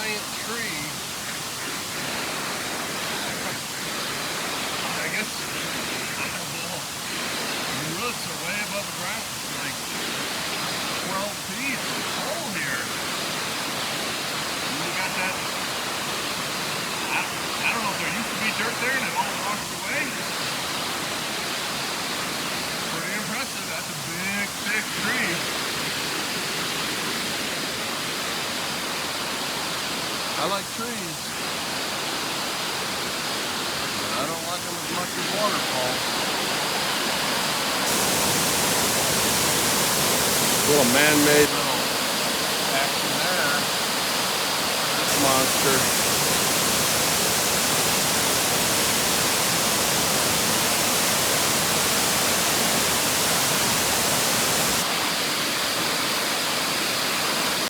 giant tree. I guess, I don't know. The roots are way above the ground. It's like 12 feet tall here. And you got that, I don't know if there used to be dirt there and it all washed away. Pretty impressive. That's a big, thick tree. I like trees, but I don't like them as much as waterfalls. Little man-made little action there. This monster.